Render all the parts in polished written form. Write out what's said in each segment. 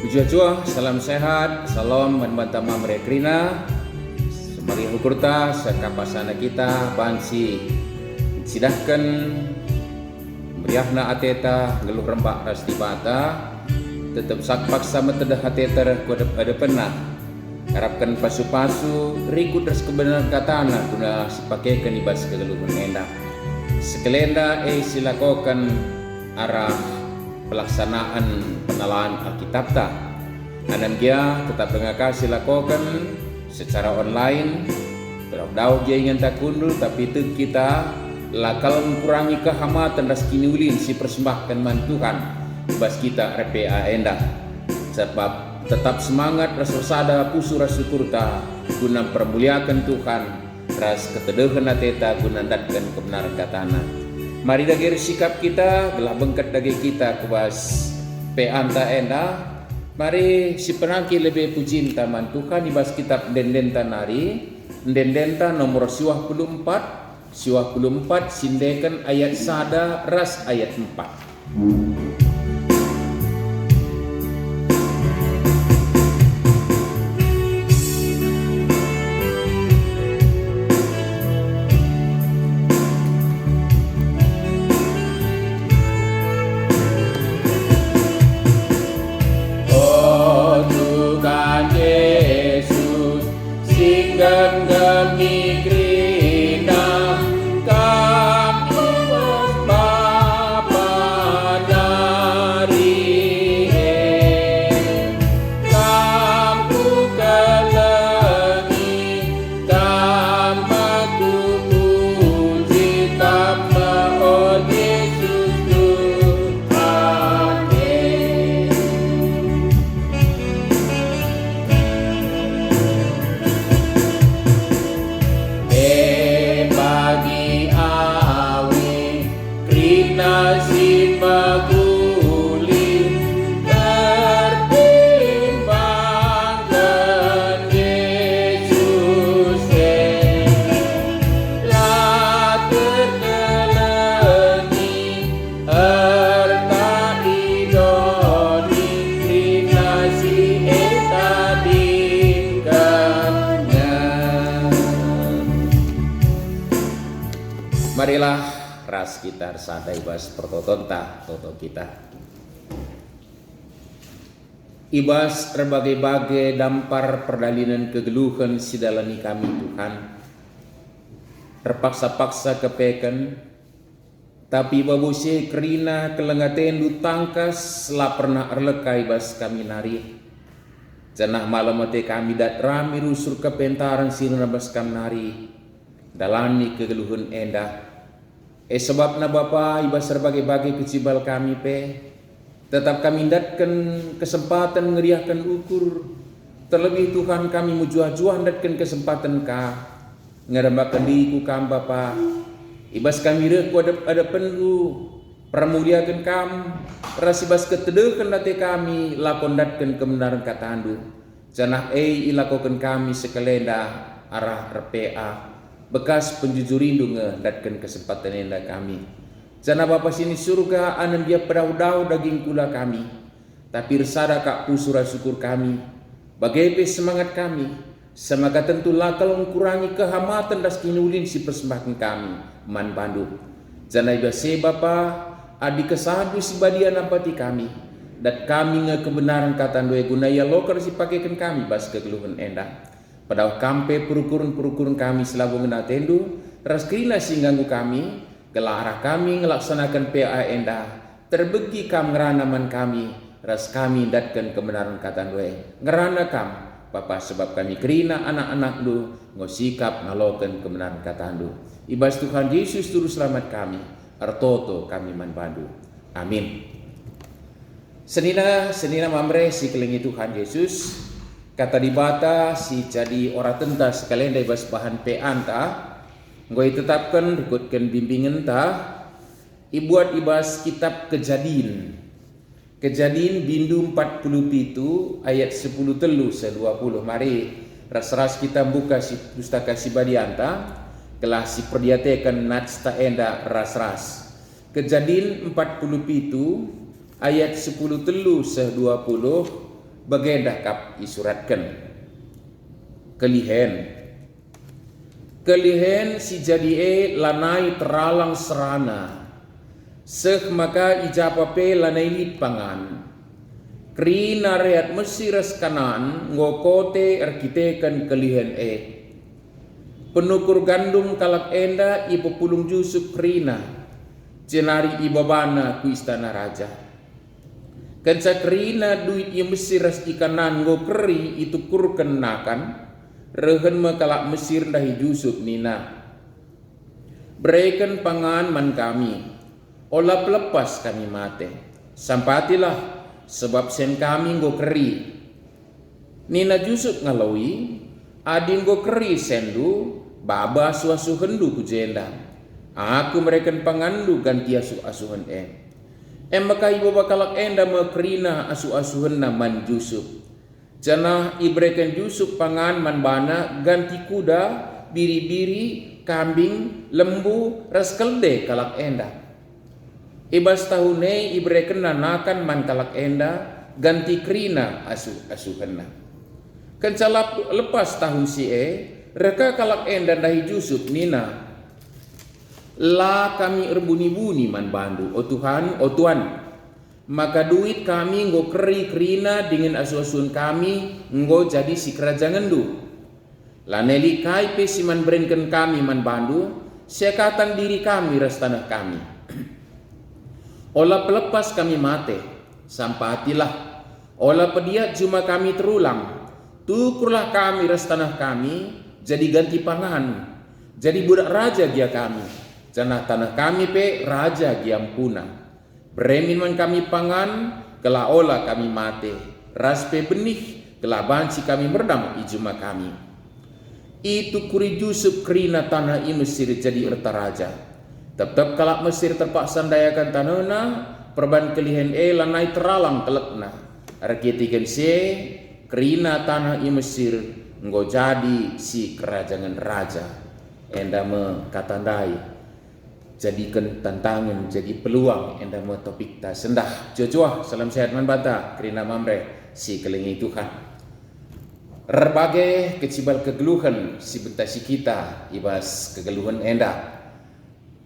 Jua, salam sehat, salam manbantama merekrina, semari hukurta, sekapasana kita, bansi, sidahkan, meriahna ateta, ngeluh rembak rastibata, tetap sakpaksa metedah ateta kodep ada pernah, harapkan pasu-pasu, rikut ras kebenaran katana, guna sepakaikan ibas kegeluhan endah. Sekelenda silakokan arah pelaksanaan penalaan Alkitab ta. Anan dia tetap mengakasi lakukan secara online. Terau dia ingin tak kundul, tapi itu kita lakal mengurangi kehamatan dan kiniulin si persembahkan mantukan bas kita RPA endah. Sebab tetap semangat rasa sada pusu rasa syukurta guna permuliakan Tuhan, ras keteduhan ateta guna datkan kebenaran katana. Mari dagir sikap kita, gelah bengket dagir kita kubas peanta endah. Mari si penangki lebih pujin taman Tuhan ibas kitab Dendenta nari, Dendenta nomor 54 sindekan ayat sada ras ayat 4. Marilah ras kita sadai ibas pertotonta toto kita. Ibas berbagai-bagai dampar perdalinan kegeluhan sidalani kami Tuhan. Terpaksa-paksa kepekan, tapi babuse kerina kelengaten du tangkas la pernah erlekai bas kami nari. Janah malam mate kami dat rami rusur kepentaran sirna bas kami nari. Dalani kegeluhan endah. Sebab na Bapa ibas berbagai-bagai kecibal kami tetap kami datkan kesempatan ngeriahkan ukur. Terlebih Tuhan kami mujuah-juah datkan kesempatan ka ngerembakan diku kam Bapa. Ibas kami reku ada penlu pramuliakan kam rasibas ketedekan date kami lakon datkan kebenaran kata andu. Janah ilakokan kami sekelenda arah RPA. Bekas penjujur rindu ngedatkan kesempatan enda kami. Jana Bapa sini surga anan dia pedau-dau daging kula kami. Tapi resada kak pusura syukur kami. Bagai semangat kami. Semoga tentu lakal mengurangi kehamatan das kinulin si persembahkan kami. Man bandu. Jana ibase Bapa adi kesadu si badian napati kami. Dat kami kebenaran kata dua gunaya lokal si pakaikan kami bas kegeluhan endah. Pada kampe perukuran kami selalu ngena tendu, ras kerina singganggu kami, gelarah kami ngelaksanakan PA endah, terbegi kam ngeranaman kami, ras kami datkan kebenaran kata due, ngerana kam, Bapa sebab kami kerina anak-anak lu, ngosikap ngalokan kebenaran kata lu. Ibas Tuhan Yesus turut selamat kami, artoto kami manbandu. Amin. Senina mamre si kelingi Tuhan Yesus. Kata dibata si jadi ora tenta sekalian dari bas bahan peanta, ngoi tetapkan ikutkan bimbingan ta, ibuat ibas kitab Kejadian bindu 47 ayat 10 telu 20. Mari ras-ras kita buka si pustaka si badianta, kelah si perdiatekan nats ta enda ras-ras. Kejadian 47 ayat 10 telu 20. bagendah kap isuratkan kelihen si jadi lanai teralang serana seh maka ijapa pe lanai lit pangan krina rehat Mesiras kanan ngokote arkitekan kelihen penukur gandum kalak enda ipopulung Yusuf krina jenari ibabana ku istana raja kanca krina duit i Mesiras ikanan ngokeri itu kur kenakan rehen makalak Mesir dahi Yusuf nina berikan pangan man kami olah pelepas kami mate sampatilah sebab sen kami ngokeri nina Yusuf ngalawi ading ngokeri sendu baba asu hendu ku jenda aku mereken pangandu ganti asu-asuhan maka ibu bakalak enda makrina asu-asuhan man Yusuf janah ibreken Yusuf pangan man bana ganti kuda biri-biri kambing lembu raskelde kalak enda ibas tahune ibreken nanakan man kalak enda ganti krina asu-asuhan kencalap lepas tahu reka kalak enda dahi Yusuf nina la kami erbuni-buni man bandu o Tuhan o Tuhan maka duit kami nggo keri krina dengan asu-asun kami nggo jadi si kerajaan du laneli kai pe si man berinkan kami man bandu sekatan diri kami ras tanah kami olah pelepas kami mate sampatilah olah pediat cuma kami terulang tukurlah kami ras tanah kami jadi ganti pangan jadi budak raja dia kami janah tanah kami pe raja giampuna beremin man kami pangan kela ola kami mate ras pe benih kela banci kami merdam ijuma kami itu kuri Yusuf krina tanah i Mesir jadi erta raja tetap kalak Mesir terpaksa dayakan tanahna perban kelihen lanai teralang kelekna arkitikan krina tanah i Mesir nggo jadi si kerajaan raja enda me katandai jadikan tantangan jadi peluang enda mo topik ta sendah jojoah salam sehat man bata krina mamre si kelingi Tuhan berbagai kecibal kegeluhan si bentasi kita ibas kegeluhan enda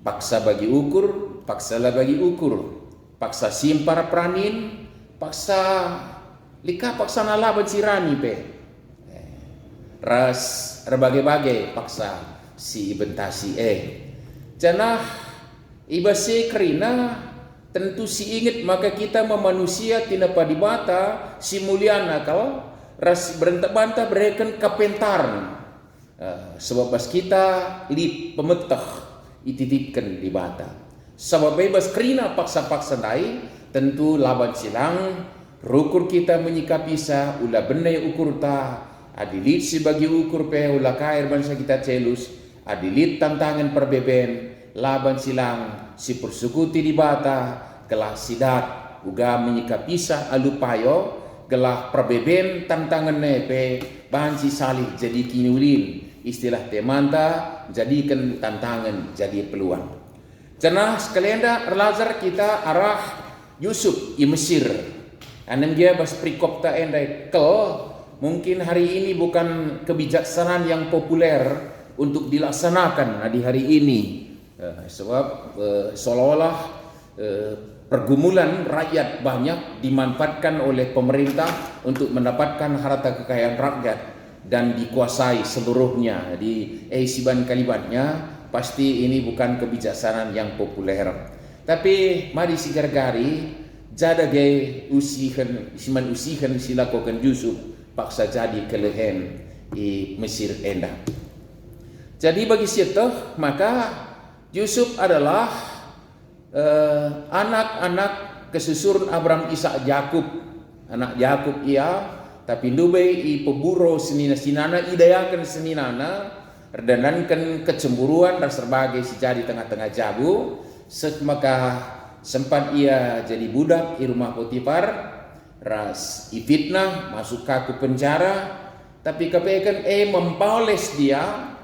paksa bagi ukur paksa lah bagi ukur paksa simpar pranin paksa lika paksa nala bencirani pe ras berbagai-bagai paksa si bentasi janah ibase kerina tentu si ingat maka kita memanusia tina padibata si muliana kau ras berentak bantah berikan kapentar sebab bas kita li pemetah ititipkan di bata sebab bebas kerina paksa-paksa dai tentu laban silang rukur kita menyikapi sa ulah benai ukur ta adilit si bagi ukur pe ulah kair bangsa kita celus adilit tantangan perbeben laban silang si persukuti di bata kelah sidat uga menyikapi sa alupayo kelah perbeben tantangan nepe banci salih jadi kinulin istilah temanta jadikan tantangan jadi peluang janah sekalian dah relazar kita arah Yusuf i Mesir anem dia bas prikopta endai mungkin hari ini bukan kebijaksanaan yang populer untuk dilaksanakan di hari ini sebab seolah-olah pergumulan rakyat banyak dimanfaatkan oleh pemerintah untuk mendapatkan harta kekayaan rakyat dan dikuasai seluruhnya di siban kalimatnya pasti ini bukan kebijaksanaan yang populer tapi mari si gargari jada gay usihan silakokan Yusuf paksa jadi kelehen di Mesir enda jadi bagi siapa maka Yusuf adalah anak-anak kesusuran Abraham Ishak Yakub anak Yakub ia tapi dubai i peburo senina sinana idayakan seninana redanankan kecemburuan dan serbagai si jadi tengah-tengah jabu maka sempat ia jadi budak di rumah Potifar ras ifitnah masuk kaku penjara tapi kepekan mempoles dia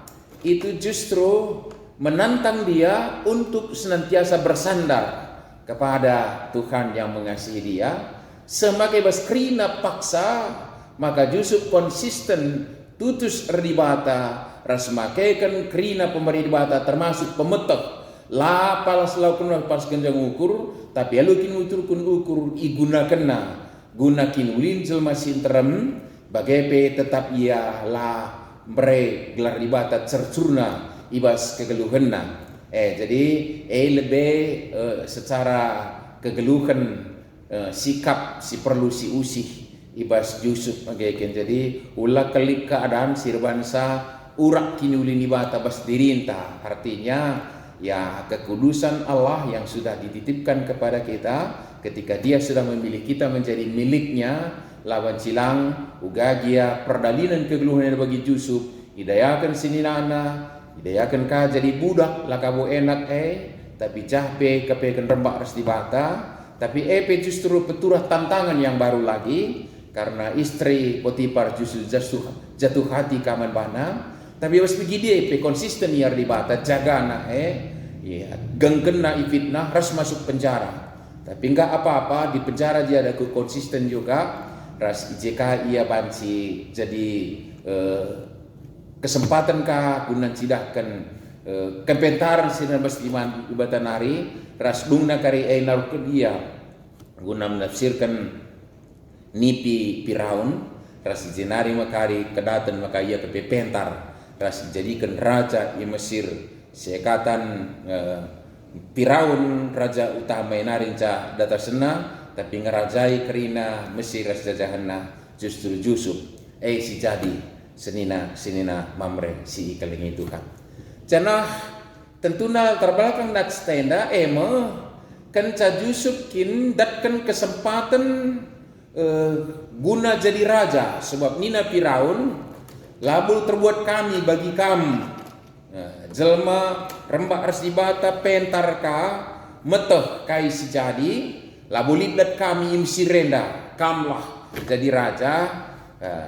itu justru menantang dia untuk senantiasa bersandar kepada Tuhan yang mengasihi dia semakai bas krina paksa maka justru konsisten tutus erdibata ras makaikan krina pemeribata termasuk pemetek la palas laukun pas genjang ukur tapi alukin ukur igunakenna gunakin ulin jelma sinterem bagai tetap ia la bre gelar ibata cercurna ibas kegeluhenna jadi lebih secara kegeluhan sikap si perlu si usih ibas Yusuf bagaikan jadi ulah kelip keadaan sirbansa urak kini ulin ibata bas dirinta artinya ya kekudusan Allah yang sudah dititipkan kepada kita ketika dia sudah memilih kita menjadi miliknya lawan silang ugagia perdalinan kegeluhan bagi Yusuf hidayakan sininana hidayakan ka jadi budak lah kamu enak tapi jahpe kepekan rembak res dibata tapi justru peturah tantangan yang baru lagi karena istri Potifar justru jatuh hati kaman bana tapi pas pergi dia konsisten ya dibata jagana genggena ifitnah ras masuk penjara tapi enggak apa-apa di penjara dia ada konsisten juga ras IJK ia banci jadi kesempatan kah guna cidahkan kepentaran sinan bas iman ibatan hari ras dungna kari naruh dia guna menafsirkan nipi Firaun ras jenari makari kedatan maka ia kepentar ras dijadikan raja di Mesir sekatan Firaun raja utama narinca data sena tapi ngerajai kerina Mesir ras jajahanna justru Yusuf si jadi senina mamre si ikaling itu kan janah tentuna terbelakang dat stenda kenca Yusuf kin datkan kesempatan guna jadi raja sebab nina Firaun labul terbuat kami bagi kamu jelma rembak ras dibata pentar ka meteh kai si jadi labul libdat kami imsi renda kamlah jadi raja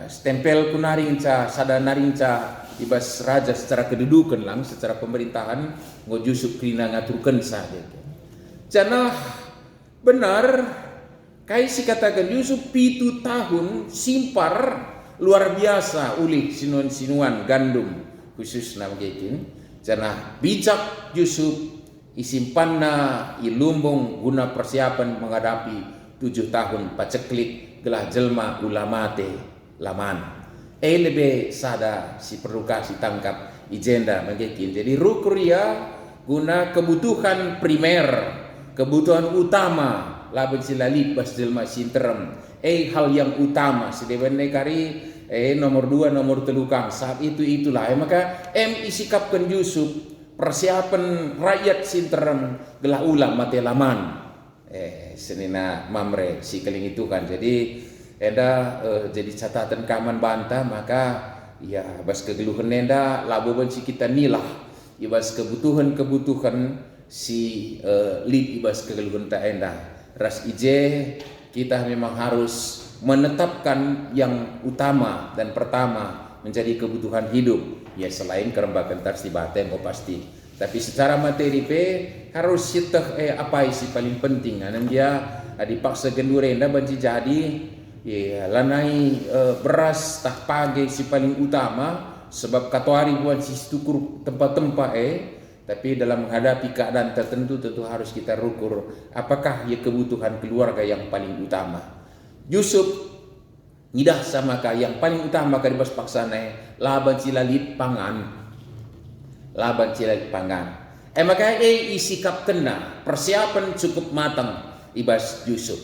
stempel kunarinca sada narinca ibas raja secara kedudukan lang secara pemerintahan ngo Yusuf krina ngaturkan saja janah benar kai si katakan Yusuf 7 tahun simpar luar biasa ulih sinuan gandum khusus nama gekin janah bijak Yusuf isimpanna ilumbung guna persiapan menghadapi 7 tahun paceklik gelah jelma ulamate laman lebih sada si perluka si tangkap ijenda mengekin jadi rukuria guna kebutuhan primer kebutuhan utama laban silalip bas jelma sinterem hal yang utama sedewan nekari nomor 2 nomor 3 kang saat itulah maka isikapkan Yusuf persiapan rakyat sinterem gelah ulam mate laman senina mamre si keling itu kan jadi jadi catatan kaman banta maka ya bas kegeluhan nenda labo benci kita nilah ibas kebutuhan si lip ibas kegeluhan tak enda ras ije kita memang harus menetapkan yang utama dan pertama menjadi kebutuhan hidup ya selain kerembakan tars di baten pasti tapi secara materi harus sitah apa isi paling penting anan dia dipaksa gendurenda banci jadi ya lanai beras tak pagi si paling utama sebab katuari buat si tukur tempat-tempat tapi dalam menghadapi keadaan tertentu tentu harus kita rukur apakah ya kebutuhan keluarga yang paling utama Yusuf nidah sama ka yang paling utama ka dibas paksana laban silalit pangan maka isikap kena persiapan cukup matang ibas Yusuf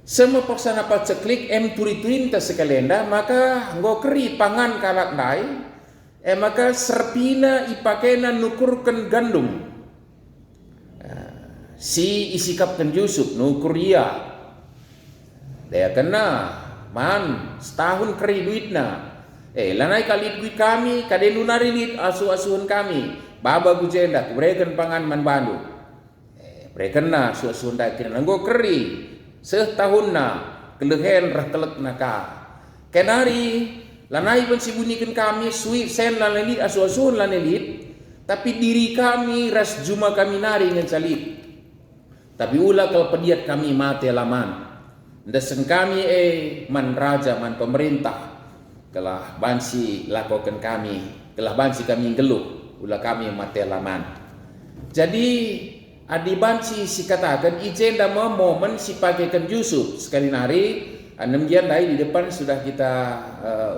semua paksana paceklik turi-turin ta sekalenda maka nggo keri pangan kalak dai maka serpina ipakena nukurkan gandum si isikapkan Yusuf nukur ia dia kena man setahun keri duitna lanai kali duit kami kade lunari lit asu-asuhan kami baba gujenda kubrekan pangan man bandu brekena asu-asuhan da kena nggo keri setahun na kelehen rah kelek naka kenari lanai pun sibunikan kami suit sen lanelit asu-asuhan lanelit tapi diri kami ras juma kami nari ngan salib tapi ulah kalau pediat kami mate laman Ndesen kami man raja man pemerintah kelah bansi lakukan kami, kelah bansi kami geluh, ulah kami matelaman. Jadi adi bansi si katakan ijen da momen si pakaikan Yusuf sekali nari. Demikian dari di depan sudah kita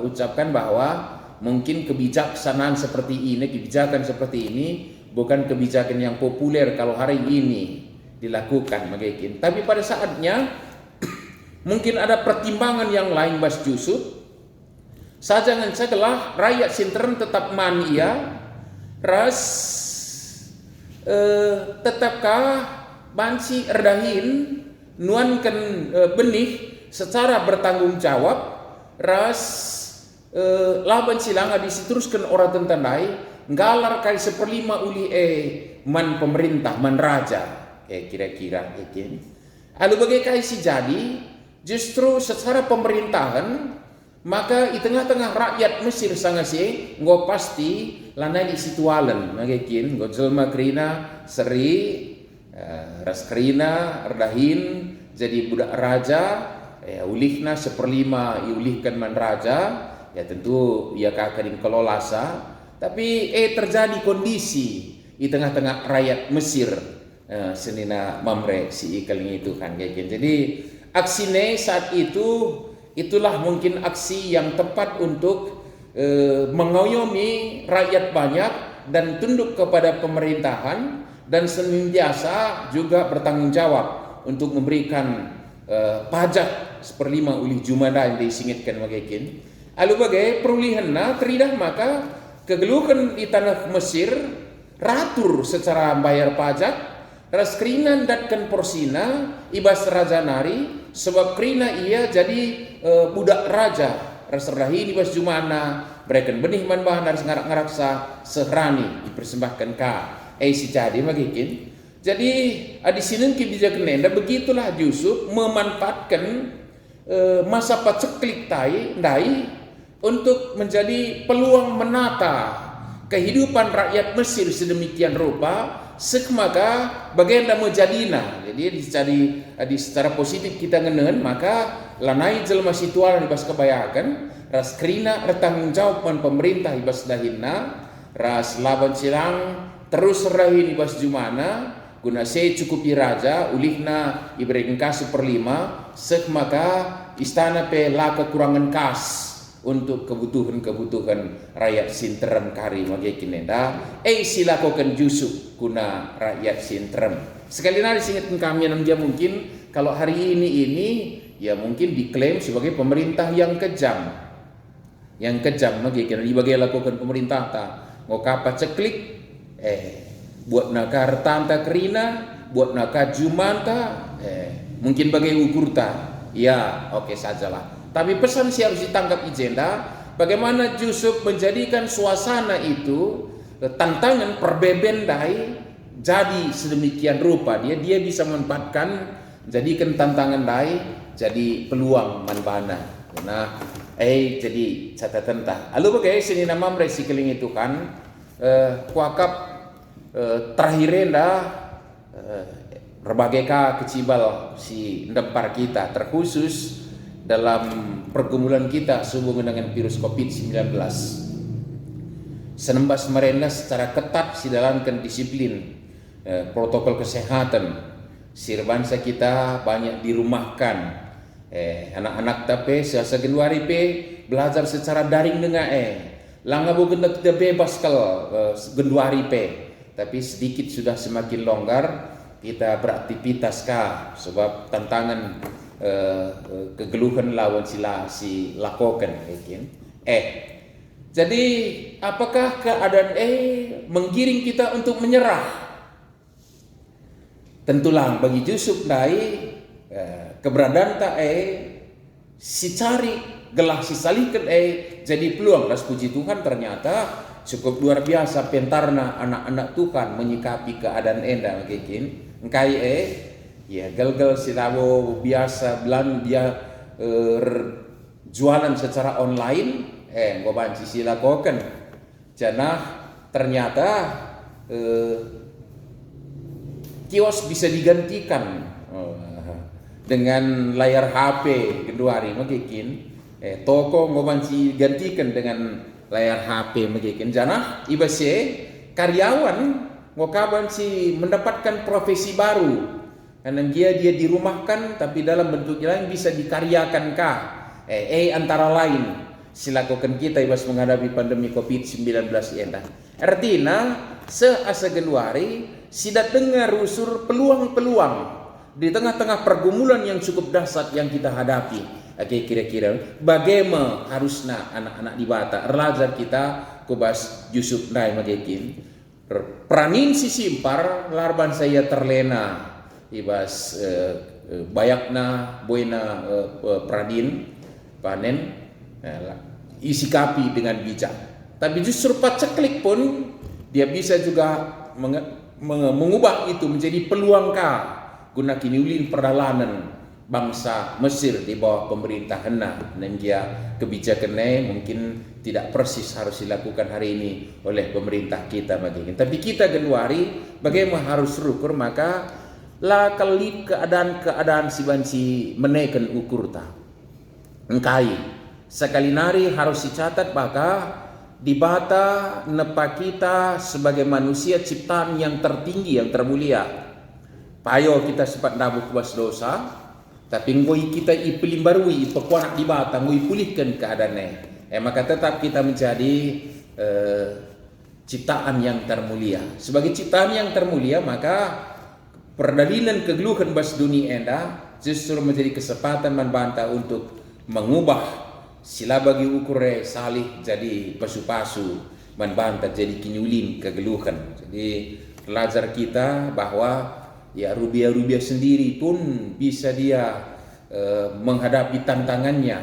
ucapkan bahwa mungkin kebijaksanaan seperti ini, kebijakan seperti ini bukan kebijakan yang populer kalau hari ini dilakukan, mungkin. Tapi pada saatnya mungkin ada pertimbangan yang lain Bas Yusuf. Sajangan setelah rakyat sinteren tetap mania, ras tetapkah bansi erdahin nuankan benih secara bertanggung jawab, ras laban silanga diteruskan orang tentandai ngalar kai 1/5 uli man pemerintah man raja kira-kira ikin. Lalu bagai kai si jadi justru secara pemerintahan maka di tengah-tengah rakyat Mesir sangasi ngo pasti lanai di situalen magekin ngo jelma krina seri ras krina erdahin jadi budak raja ulihna 1/5 iulihkan man raja ya tentu ia kakadin kelolasa tapi terjadi kondisi di tengah-tengah rakyat Mesir senina mamre si ikaling itu kan kayak gitu. Jadi aksine saat itu itulah mungkin aksi yang tepat untuk mengayomi rakyat banyak dan tunduk kepada pemerintahan dan senantiasa juga bertanggung jawab untuk memberikan pajak 1/5 uli jumada yang disingitkan magakin. Lalu bagai perulihanna teridah maka kegeluhan di tanah Mesir ratur secara bayar pajak ras krinan datkan porsina ibas raja nari sebab krina ia jadi budak raja ras rahi ibas jumana berikan benih man bahan harus ngarak-ngaraksa sehrani dipersembahkan ka si jadi magikin. Jadi di sini kebijakan nenda begitulah Yusuf memanfaatkan masa paceklik dai untuk menjadi peluang menata kehidupan rakyat Mesir sedemikian rupa maka bagaimana menjadina. Jadi di secara positif kita ngenen maka lanai jelma situal ibas kebayakan ras krina bertanggung jawab pemerintah ibas dahinna ras laban silang terus rahin ibas jumana guna cukupi raja ulihna iberikan kas 1/5 maka istana pela kekurangan kas untuk kebutuhan rakyat sinterem kari magikin nenda silakokan Yusuf kuna rakyat sinterem. Sekali lagi singatan kami dia mungkin kalau hari ini ya mungkin diklaim sebagai pemerintah yang kejam magikin dibagai lakukan pemerintah ta ngokapa ceklik buat nakar tanta kerina buat nakar jumanta mungkin bagai ukur ta ya oke sajalah. Tapi pesan sih harus ditangkap agenda bagaimana Yusuf menjadikan suasana itu tantangan perbebendai jadi sedemikian rupa dia bisa memanfaatkan jadikan tantangan dai jadi peluang manbana. Nah jadi catatan tah. Lalu bagai sini nama mereka keling itu kan kuakap terakhirnya berbagai kecibal si dempar kita terkhusus dalam pergumulan kita sehubungan dengan virus COVID-19. Senembas merenda secara ketat sidalankan disiplin protokol kesehatan. Sirbangsa kita banyak dirumahkan. Anak-anak tapi sehasa Januari belajar secara daring dengan langga bukan kita bebas kalau Januari tapi sedikit sudah semakin longgar kita beraktivitas sebab tantangan kegeluhan lawan si lakokan jadi apakah keadaan menggiring kita untuk menyerah? Tentulah bagi Yusuf dai keberadaan ta si cari gelah si salikan jadi peluang. Las puji Tuhan ternyata cukup luar biasa pentarna anak-anak Tuhan menyikapi keadaan enda mungkin engkai ya gal-gal silabo biasa belan dia jualan secara online gua banci silakokan janah ternyata kios bisa digantikan dengan layar HP genduari magikin toko ngobansi gantikan dengan layar HP magikin jana ibase karyawan ngokaban si mendapatkan profesi baru karena dia dirumahkan tapi dalam bentuk lain bisa dikaryakan kah antara lain silakukan kita ibas menghadapi pandemi COVID-19 ini. Artinya seasa Januari sidat dengar usur peluang-peluang di tengah-tengah pergumulan yang cukup dahsyat yang kita hadapi. Oke, kira-kira bagaimana harusnya anak-anak di Bata relajar kita kubas Yusuf Nai Magekin pranin si simpar larban saya terlena ibas bayakna boina pranin panen isi kapi dengan bijak. Tapi justru paceklik pun dia bisa juga mengubah itu menjadi peluang guna kini ulin perjalanan bangsa Mesir di bawah pemerintahan dan dia kebijakannya mungkin tidak persis harus dilakukan hari ini oleh pemerintah kita bagian. Tapi kita Januari bagaimana harus rukur maka la kali keadaan si banci menaikkan ukur ta engkai sekali nari harus dicatat maka di Bata nepa kita sebagai manusia ciptaan yang tertinggi yang termulia payo kita sempat nabuk bas dosa tapi ngoi kita ipelimbarui pekuanak di Bata ngoi pulihkan keadaannya maka tetap kita menjadi ciptaan yang termulia sebagai ciptaan yang termulia maka perdalilan kegeluhan bas dunia enda justru menjadi kesempatan membantah untuk mengubah sila bagi ukure salih jadi pasu-pasu membantah jadi kinyulin kegeluhan. Jadi pelajar kita bahwa ya Rubia sendiri pun bisa dia menghadapi tantangannya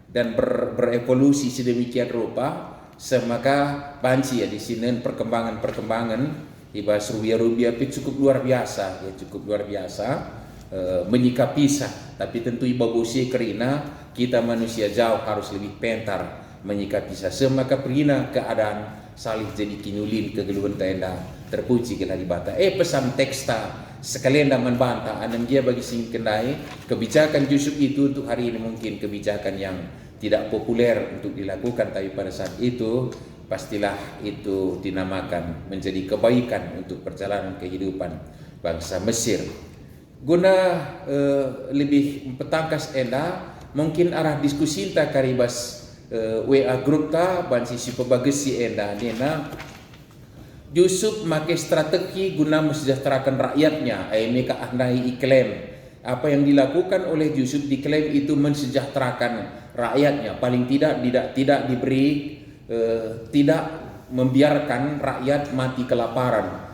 dan berevolusi sedemikian rupa semaka banci ya di sini perkembangan ibas Rubia cukup luar biasa ya cukup luar biasa menyikapi tapi tentu ibabusi kerina kita manusia jauh harus lebih pintar menyikapi semaka perina keadaan salih jadi kinyulin kegeluhan tenda terpuji kita di Bata pesan teksta sekalian dan membantah anam dia bagi sing kendai kebijakan Yusuf itu untuk hari ini mungkin kebijakan yang tidak populer untuk dilakukan tapi pada saat itu pastilah itu dinamakan menjadi kebaikan untuk perjalanan kehidupan bangsa Mesir guna lebih petangkas enda mungkin arah diskusi ta karibas WA grup ta bansi si pebagesi enda nena Yusuf make strategi guna mesejahterakan rakyatnya mereka ahnai iklim apa yang dilakukan oleh Yusuf diklaim itu mensejahterakan rakyatnya paling tidak diberi tidak membiarkan rakyat mati kelaparan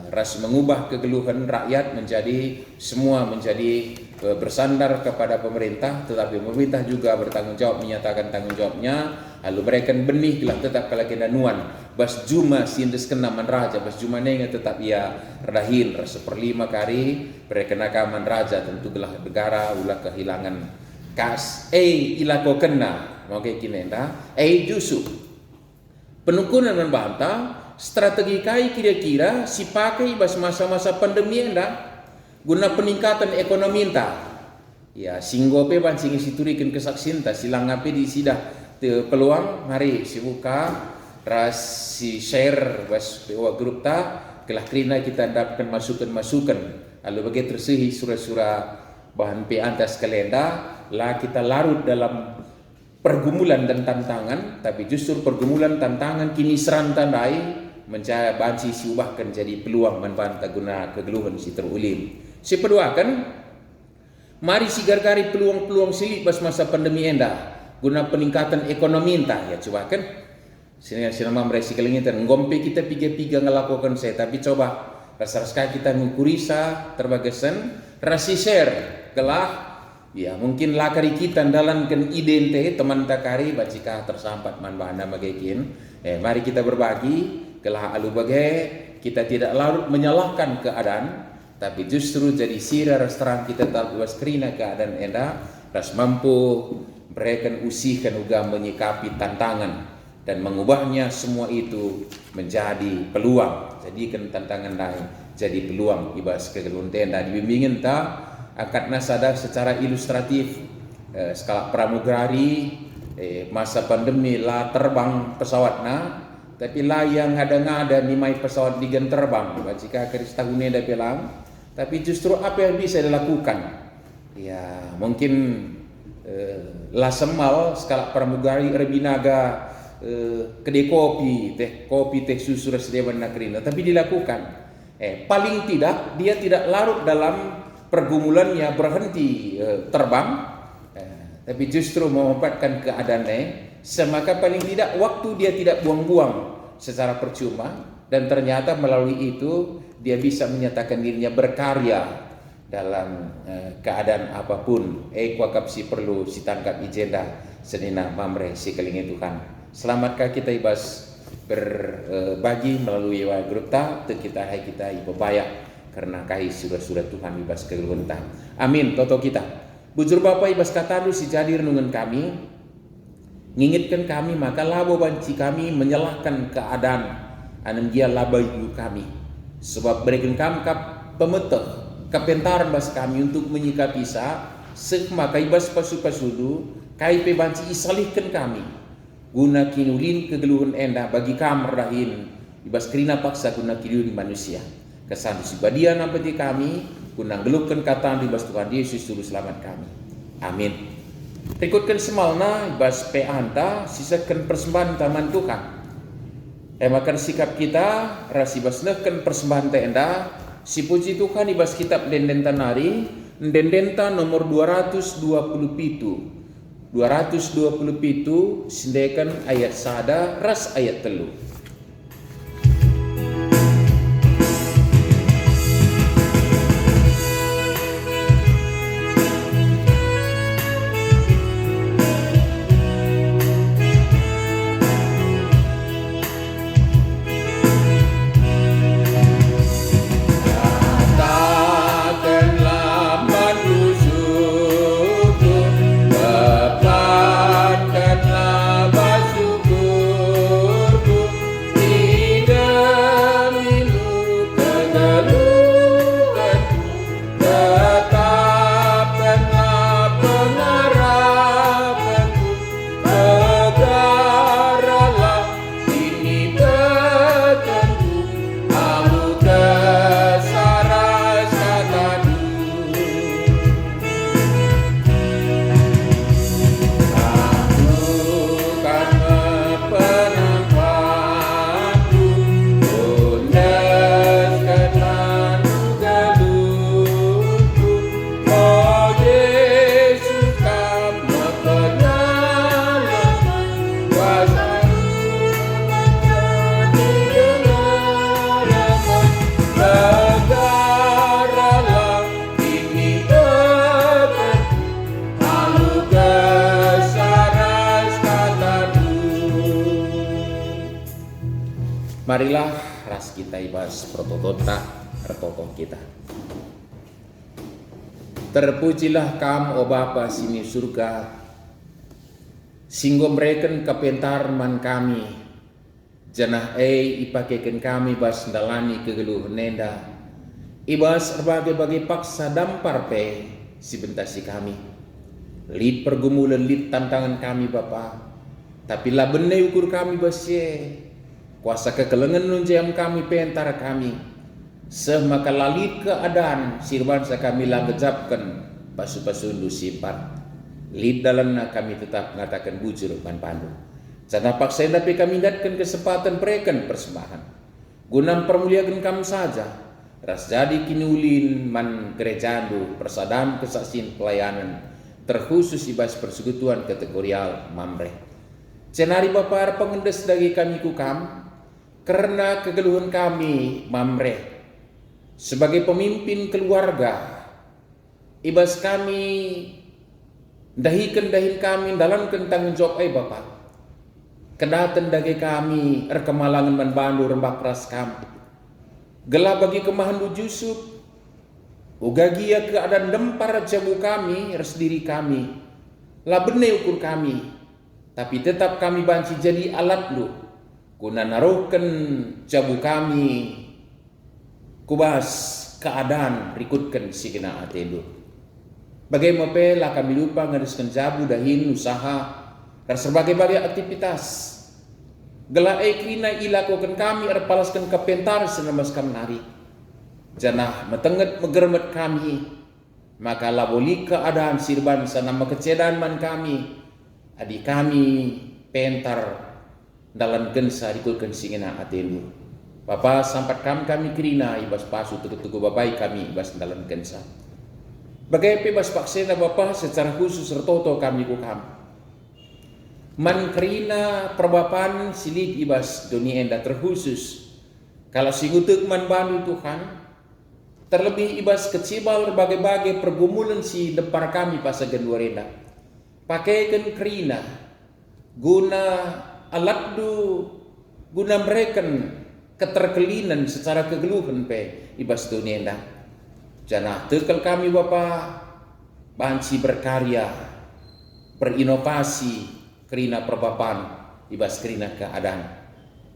ras mengubah kegeluhan rakyat menjadi semua menjadi bersandar kepada pemerintah tetapi pemerintah juga bertanggung jawab menyatakan tanggung jawabnya lalu berikan benih gelah tetap kalau kedanuan bas juma sindes kenaman raja bas juma nenga tetap ia rahin seperlima kari perkenakaman raja tentu gelah negara ulah kehilangan kas ilako kena mau kayak gini Yusuf penukunan membantah strategi kai kira-kira si pakai bas masa-masa pandemi enda guna peningkatan ekonomi entah ya singgope bancing siturikan kesaksinta silang ngape di sidah peluang mari si buka ras si share bas PO grup ta kelah krina kita dapatkan masukan lalu bagi tersehi surah-surah bahan pe antas kalenda lah kita larut dalam pergumulan dan tantangan tapi justru pergumulan tantangan kini serantandai menjadi banci si ubahkan jadi peluang membantah guna kegeluhan si terulim si peduakan mari si gargari peluang-peluang silih pas masa pandemi enda guna peningkatan ekonomi entah ya coba kan sini nama mereka kelingitan ngompe kita piga-piga ngelakukan saya tapi coba rasa-rasa kita ngukurisa terbagasan rasi share gelah ya mungkin lakari kita dalankan idente teman takari bacika tersampat man bahana magekin mari kita berbagi kelah alu bagai kita tidak larut menyalahkan keadaan tapi justru jadi sira restoran kita tak luas kerina keadaan enda ras mampu berikan usikan juga menyikapi tantangan dan mengubahnya semua itu menjadi peluang jadikan tantangan lain jadi peluang ibas kegeluhan tenda dibimbingin tak angkat nasada secara ilustratif skala pramugari masa pandemi lah terbang pesawat tapi lah yang ada nimai pesawat digen terbang jika keris tahunnya ada bilang, tapi justru apa yang bisa dilakukan ya mungkin lah semal skala pramugari rebinaga kedai kopi teh susu resdewan nakrina, tapi dilakukan paling tidak dia tidak larut dalam pergumulannya berhenti terbang, tapi justru memanfaatkan keadaannya, semaka paling tidak waktu dia tidak buang-buang secara percuma, dan ternyata melalui itu dia bisa menyatakan dirinya berkarya dalam keadaan apapun. Kuakapsi perlu si tangkap ijenda senina mamre si kelingi Tuhan. Selamatkah kita ibas berbagi melalui grup ta kita hai kita ibabaya karena kai sudah Tuhan ibas kegeluntang. Amin. Toto kita. Bujur Bapak ibas katalu si jadi renungan kami, ngingitkan kami maka labo banci kami menyalahkan keadaan anem dia laba ibu kami, sebab berikan kami pemeteh kepentaran bas kami untuk menyikapi maka ibas pasu-pasudu kai pe banci isalihkan kami guna kinulin kegeluhan enda bagi kamar rahin ibas kerina paksa guna kinulin manusia kesan sibadia nampeti kami guna gelukkan kata ibas Tuhan Yesus Juru Selamat kami. Amin. Ikutkan semalna ibas pe anta sisakan persembahan taman Tuhan. Makan sikap kita rasibas neken persembahan tenda si puji Tuhan ibas kitab dendenta nari dendenta nomor 227 sindekan ayat sada ras ayat telu. Marilah ras kita ibas prototota retotoh kita. Terpujilah kam o Bapa sini surga, singgo mereken kepentar man kami, janah ipakeken kami bas ndalani kegeluh nenda, ibas berbagai paksa dampar pe si bentasi kami. Lid pergumulan lid tantangan kami Bapa, tapi lah benih ukur kami basye. Kuasa kekelengan nunjam kami pentara kami, semaka lalit keadaan sirbansa kami langgejapkan pasu-pasundu simpat. Lid dalamna kami tetap mengatakan bujur pan pandu. Jangan paksa tapi kami datkan kesempatan berikan persembahan. Guna permuliakan kami saja. Ras jadi kinulin man gerejandu persadam kesaksian pelayanan terkhusus ibas persekutuan kategorial mamre. Cenari Bapa pengendes dagi kami kukam. Karena kegeluhan kami mamre sebagai pemimpin keluarga, ibas kami dahin kami dalam tanggung jawab Bapa. Kedatan dagi kami kemalangan man bandu rembak ras kami. Gelap bagi kemahan Yusuf, ugagia keadaan dempar jabu kami res diri kami. Lah benih ukur kami, tapi tetap kami banci jadi alat lu. Guna naruhkan jabu kami kubas keadaan rikutkan si kena atendu. Bagaimana lah kami lupa ngadiskan jabu dahin usaha dan berbagai aktivitas. Gelai krina ilakukan kami palaskan kepentar senamas kami nari. Janah metenget megermet kami. Maka laboli keadaan sirban sanama kecedan man kami. Adi kami pentar dalam gensa dikulkan singena atelu. Bapa sampat kami krina ibas pasu tugu babai kami ibas dalam gensa. Bagai bebas paksena Bapa secara khusus sertoto kami kukam. Man krina perbapan silip ibas dunia enda terkhusus. Kalau singutuk man bandu Tuhan, terlebih ibas kecibal berbagai pergumulan si depar kami pasagan warenda. Pakaikan krina guna alatdu guna mereka keterkelinan secara kegeluhan pe ibas dunia enda. Janah tekel kami Bapa banci berkarya, berinovasi kerina perbapan ibas kerina keadaan.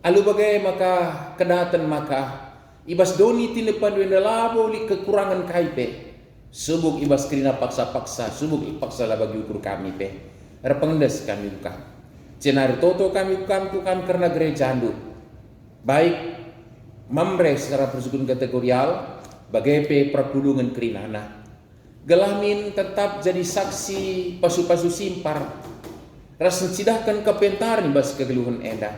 Alu bagai maka kedatan maka ibas doni tinepan wenda labo li kekurangan kaipe. Subuk ibas kerina paksa-paksa, subuk ipaksa lah bagi ukur kami pe. Repengdes kami bukan. Cenari toto kami bukan Tuhan karena gereja andu. Baik mamre secara persukun kategorial bagai perpulungan kerinana. Gelamin tetap jadi saksi pasu-pasu simpar. Rasen cidahkan kepentar bas kegeluhan enda.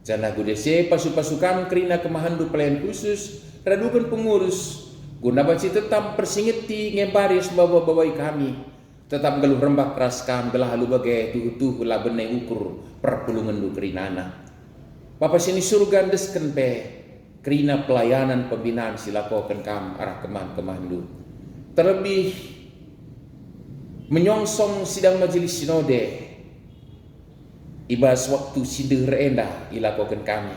Jana gudese pasu-pasukan kerina kemahandu pelayan khusus. Radukan pengurus. Guna baci tetap persingiti ngebaris bawa-bawai kami. Tetap geluh rembak keras kam gelah halu bagai tuh lah benai ukur perpulungan du kerinana. Bapak sini surga desken pe. Kerina pelayanan pembinaan silakokan kam arah kemahandu. Terlebih menyongsong sidang majelis sinode ibas waktu sideh rendah ilakokan kami.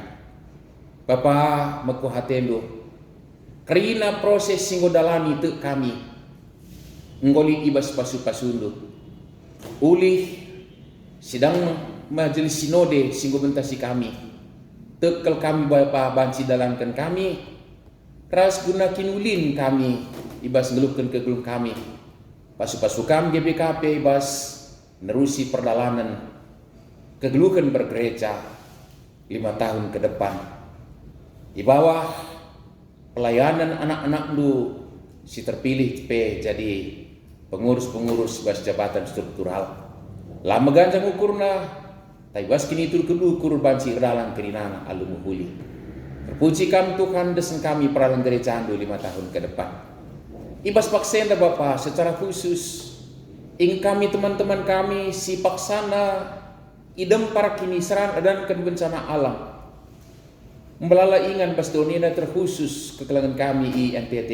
Bapa meku hatendo kerina proses singgo dalami te kami nggoli ibas pasu-pasundu ulih sidang majelis sinode singgo bentasi kami. Tekel kami Bapa banci dalamkan kami. Ras gunakin ulin kami. Ibas ngeluhkan kegeluh kami. Pasu-pasu kami GBKP ibas nerusi perdalanan. Kegeluhan bergereja 5 tahun ke depan. Di bawah pelayanan anak-anak lu si terpilih pe jadi pengurus-pengurus ibas jabatan struktural. Lama ganjang ukurna. Tapi bas kini tur kedu kur banci dalam kerinana alu muhuli. Terpuji kami Tuhan desen kami peralan gereja andu 5 tahun ke depan. Ibas paksenda Bapa secara khusus ing kami teman-teman kami si paksana idem para kini seran dan bencana alam. Melala ingan bas donina terkhusus kekelangan kami i NTT.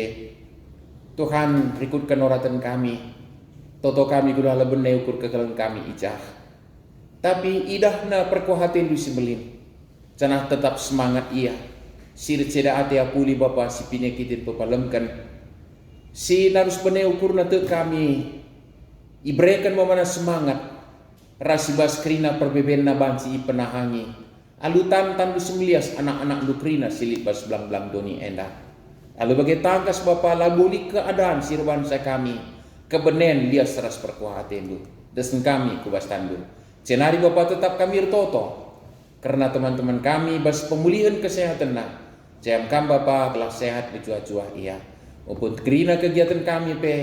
Tuhan berikutkan oratan kami. Toto kami guna lebenai ukur kekelangan kami ijah. Tapi idahna perkuhatan lu sibelin. Canah tetap semangat ia. Si receda ate apuli Bapa si pinyakitin pepalemkan. Si narus benai ukurna te kami. Ibrekan memana semangat. Rasibas kerina perbebenna banci penahangi. Alutan tandu semilias anak-anak lu kerina silip bas belang-belang doni enda. Alu bagai tangkas Bapa labuli keadaan sirwansa kami. Kebenen dia seras perkuhatan lu. Desen kami kubas tandu. Senari Bapa tetap kami ertoto. Karena teman-teman kami bas pemulihan kesehatan nah. Jam kam Bapa telah sehat berjuah-juah ia. Maupun kerina kegiatan kami pe.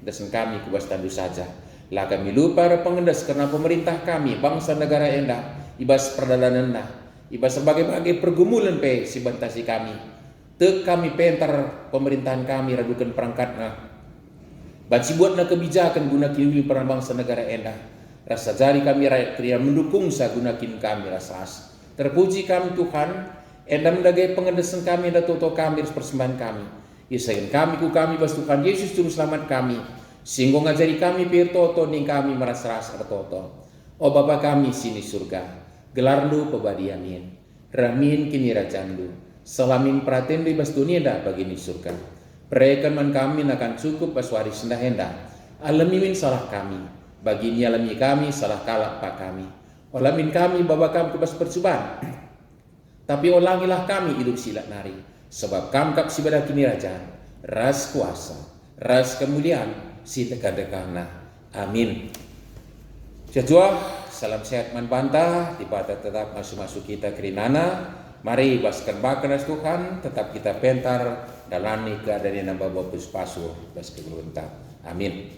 Desen kami kubas tandu saja. Lah kami lupa pengendas karena pemerintah kami bangsa negara endah. Ibas perdalanan nah. Ibas sebagai-bagai pergumulan pe si bantasi kami. Tek kami pentar pemerintahan kami ragukan perangkat nah. Banci buatna kebijakan guna kiwi peran bangsa negara endah. Rasa jari kami rakyat kriya mendukung sa gunakin kami rasas. Terpuji kami Tuhan. Endam dagai pengedesan kami dan toto kami persembahan kami. Isain kami ku kami bas Tuhan Yesus juru selamat kami. Singgo ngajari kami pir toto ning kami merasa rasa toto. O Bapa kami sini surga. Gelarlu pebadianin. Ramin kini rajandu. Salamin pratendu bas dunia dah bagi ni surga. Prekan man kami akan cukup bas waris ndah hendak. Alamimin salah kami. Bagi ini alami kami salah kalak pak kami. Olamin kami bawa kami kebas percobaan. Tapi ulangilah kami hidup silat nari. Sebab kami kap sibada kini raja. Ras kuasa, ras kemuliaan. si dekat-dekatna. Amin. Jadwal, salam sehat manbanta, dibata tetap masuk kita kerinana. Mari baskan bakanas Tuhan, tetap kita pentar dalani keadaan yang nambah bopus pasur bas kegeluntak. Amin.